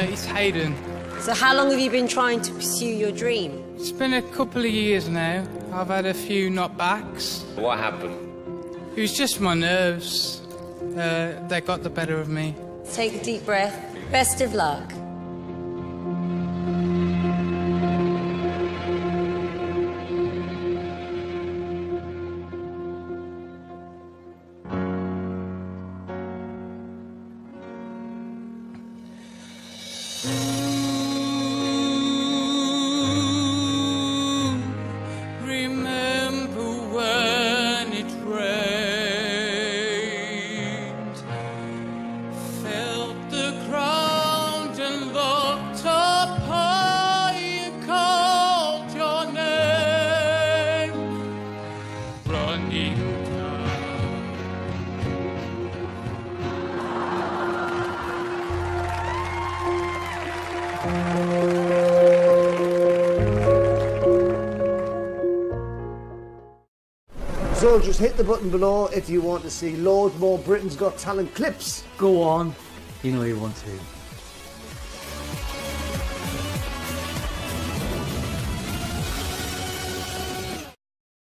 It's Haydn. So how long have you been trying to pursue your dream? It's been a couple of years now. I've had a few knockbacks. What happened? It was just my nerves. They got the better of me. Take a deep breath. Best of luck. Remember when it rained, felt the ground and looked up high and called your name, running down. So just hit the button below if you want to see loads more Britain's Got Talent clips. Go on. You know you want to.